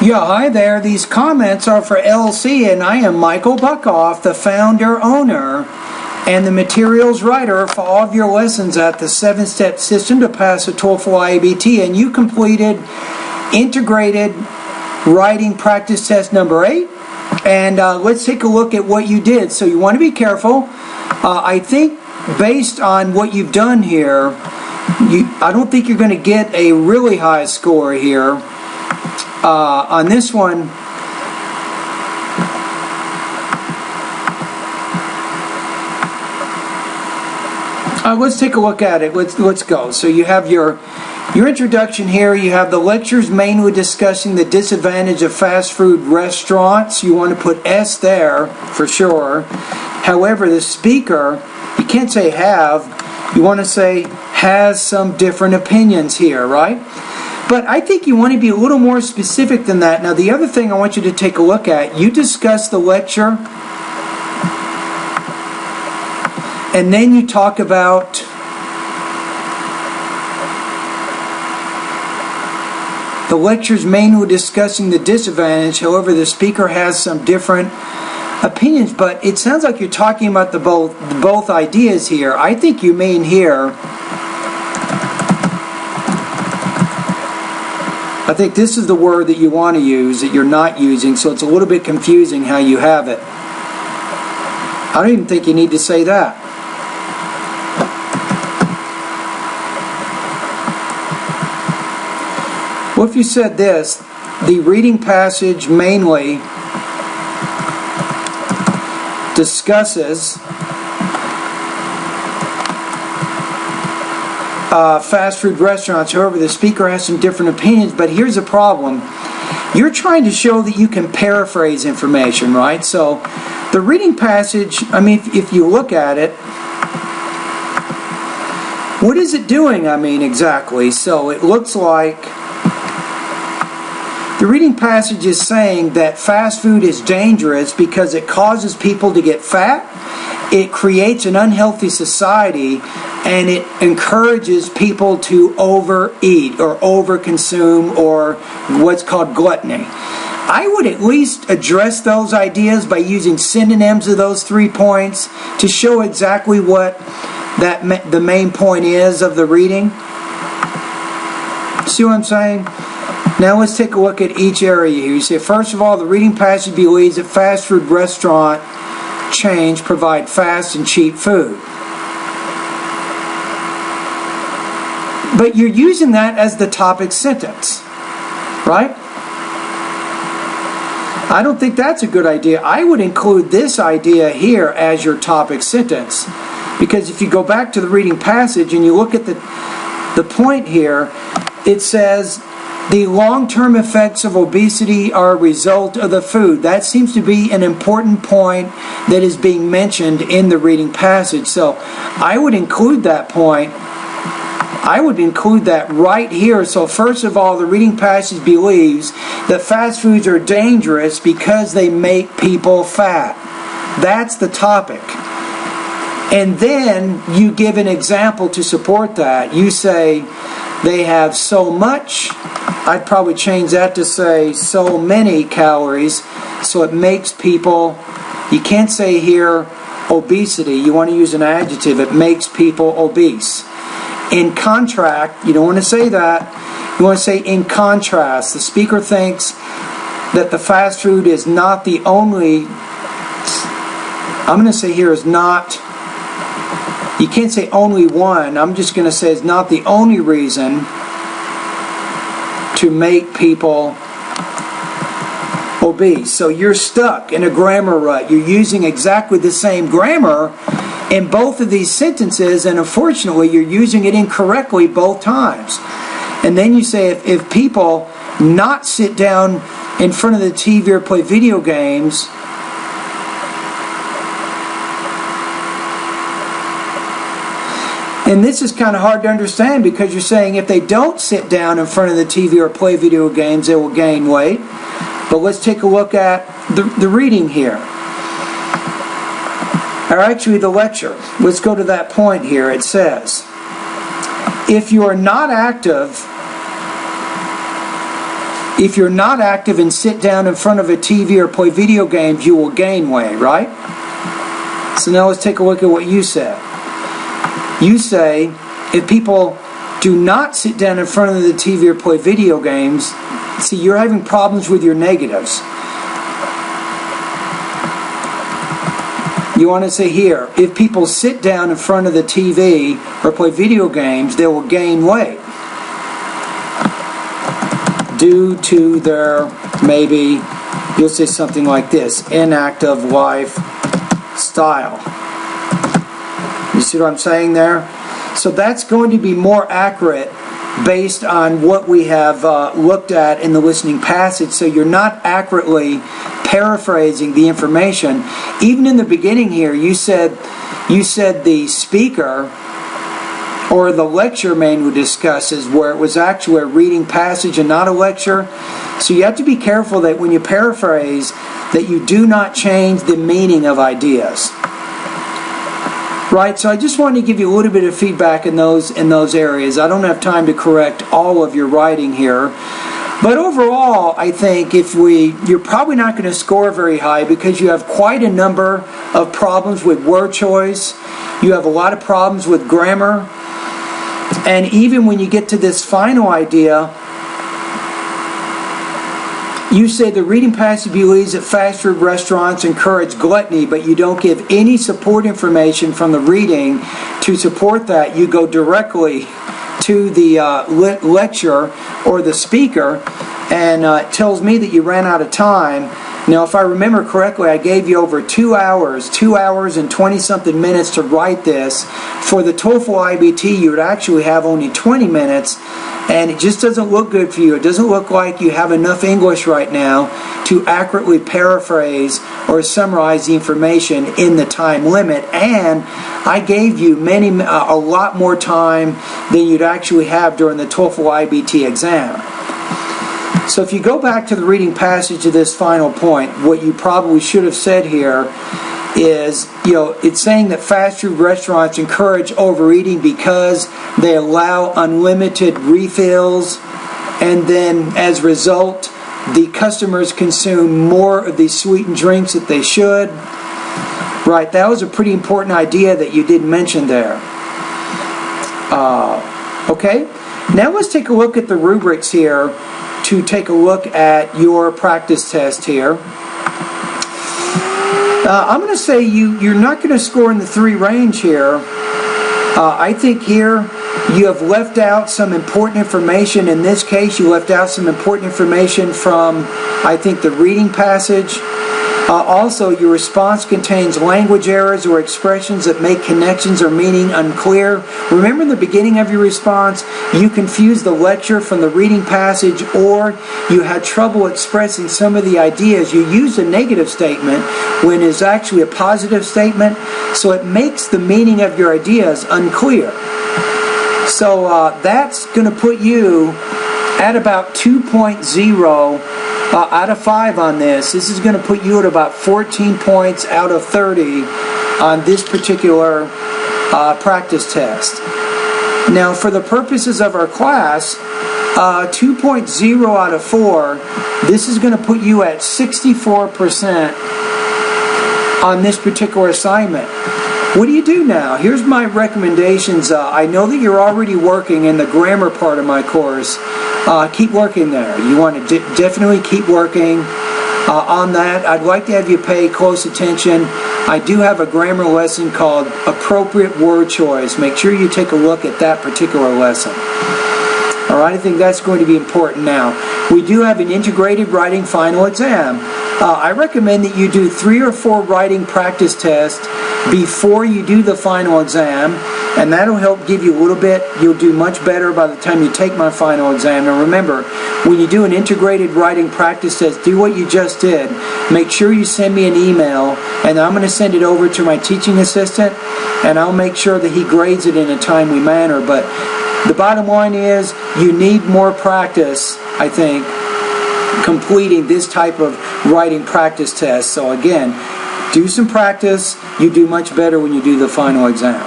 Yeah, hi there. These comments are for LC, and I am Michael Buckoff, the founder, owner, and the materials writer for all of your lessons at the 7-step system to pass the TOEFL IABT. And you completed integrated writing practice test number 8. And let's take a look at what you did. So you want to be careful. I think based on what you've done here, I don't think you're going to get a really high score here. On this one, let's take a look at it. Let's go. So you have your introduction here. You have the lectures mainly discussing the disadvantage of fast food restaurants. You want to put S there for sure. However, the speaker, you can't say have. You want to say has some different opinions here, right? But I think you want to be a little more specific than that. Now, the other thing I want you to take a look at, you discuss the lecture, and then you talk about the lecture's mainly discussing the disadvantage. However, the speaker has some different opinions. But it sounds like you're talking about the both ideas here. I think you mean here, I think this is the word that you want to use that you're not using, so it's a little bit confusing how you have it. I don't even think you need to say that. Well, if you said this, the reading passage mainly discusses fast food restaurants. However, the speaker has some different opinions, but here's the problem. You're trying to show that you can paraphrase information, right? So the reading passage, I mean, if you look at it, what is it doing, I mean, exactly? So it looks like the reading passage is saying that fast food is dangerous because it causes people to get fat, it creates an unhealthy society, and it encourages people to overeat or overconsume or what's called gluttony. I would at least address those ideas by using synonyms of those 3 points to show exactly what the main point is of the reading. See what I'm saying? Now let's take a look at each area here. You say, first of all, the reading passage believes that fast food restaurant chains provide fast and cheap food. But you're using that as the topic sentence, right? I don't think that's a good idea. I would include this idea here as your topic sentence. Because if you go back to the reading passage and you look at the point here, it says, the long-term effects of obesity are a result of the food. That seems to be an important point that is being mentioned in the reading passage. So I would include that point. I would include that right here. So first of all, the reading passage believes that fast foods are dangerous because they make people fat. That's the topic. And then you give an example to support that. You say they have so much, I'd probably change that to say so many calories, so it makes people, you can't say here obesity, you want to use an adjective, it makes people obese. In contrast, you don't want to say that, you want to say in contrast. The speaker thinks that the fast food is not the only, I'm going to say here is not, you can't say only one, I'm just going to say it's not the only reason to make people obese. So you're stuck in a grammar rut. You're using exactly the same grammar in both of these sentences, and unfortunately you're using it incorrectly both times. And then you say if people not sit down in front of the TV or play video games, and this is kind of hard to understand because you're saying if they don't sit down in front of the TV or play video games, they will gain weight. But let's take a look at the reading here. Or actually the lecture. Let's go to that point here. It says, if you are not active if you're not active and sit down in front of a TV or play video games, you will gain weight, right? So now let's take a look at what you said. You say, if people do not sit down in front of the TV or play video games, see, you're having problems with your negatives. You want to say here, if people sit down in front of the TV or play video games, they will gain weight due to their, maybe, you'll say something like this, inactive lifestyle. You see what I'm saying there? So that's going to be more accurate based on what we have looked at in the listening passage, so you're not accurately paraphrasing the information. Even in the beginning here, you said the speaker or the lecture manual discusses, where it was actually a reading passage and not a lecture. So you have to be careful that when you paraphrase, that you do not change the meaning of ideas. Right, so I just wanted to give you a little bit of feedback in those areas. I don't have time to correct all of your writing here. But overall, I think you're probably not going to score very high, because you have quite a number of problems with word choice. You have a lot of problems with grammar. And even when you get to this final idea, you say the reading passage believes that fast food restaurants encourage gluttony, but you don't give any support information from the reading to support that. You go directly to the lecture or the speaker, and it tells me that you ran out of time. Now, if I remember correctly, I gave you over 2 hours and 20-something minutes to write this. For the TOEFL IBT, you would actually have only 20 minutes, and it just doesn't look good for you. It doesn't look like you have enough English right now to accurately paraphrase or summarize the information in the time limit. And I gave you a lot more time than you'd actually have during the TOEFL IBT exam. So if you go back to the reading passage to this final point, what you probably should have said here is, it's saying that fast food restaurants encourage overeating because they allow unlimited refills, and then as a result, the customers consume more of these sweetened drinks that they should. Right, that was a pretty important idea that you did mention there. Okay, now let's take a look at the rubrics here to take a look at your practice test here. I'm going to say you're not going to score in the 3 range here. I think here you have left out some important information. In this case, you left out some important information from, I think, the reading passage. Also, your response contains language errors or expressions that make connections or meaning unclear. Remember, in the beginning of your response, you confused the lecture from the reading passage, or you had trouble expressing some of the ideas. You used a negative statement when it's actually a positive statement, so it makes the meaning of your ideas unclear. So that's going to put you at about 2.0 out of 5 on this. This is going to put you at about 14 points out of 30 on this particular practice test. Now, for the purposes of our class, 2.0 out of 4, this is going to put you at 64% on this particular assignment. What do you do now? Here's my recommendations. I know that you're already working in the grammar part of my course. Keep working there. You want to definitely keep working on that. I'd like to have you pay close attention. I do have a grammar lesson called Appropriate Word Choice. Make sure you take a look at that particular lesson. All right, I think that's going to be important now. We do have an integrated writing final exam. I recommend that you do 3 or 4 writing practice tests before you do the final exam, and that'll help give you a little bit. You'll do much better by the time you take my final exam. Now remember, when you do an integrated writing practice test, do what you just did. Make sure you send me an email, and I'm going to send it over to my teaching assistant, and I'll make sure that he grades it in a timely manner. But the bottom line is, you need more practice, I think, completing this type of writing practice test. So again, do some practice. You do much better when you do the final exam.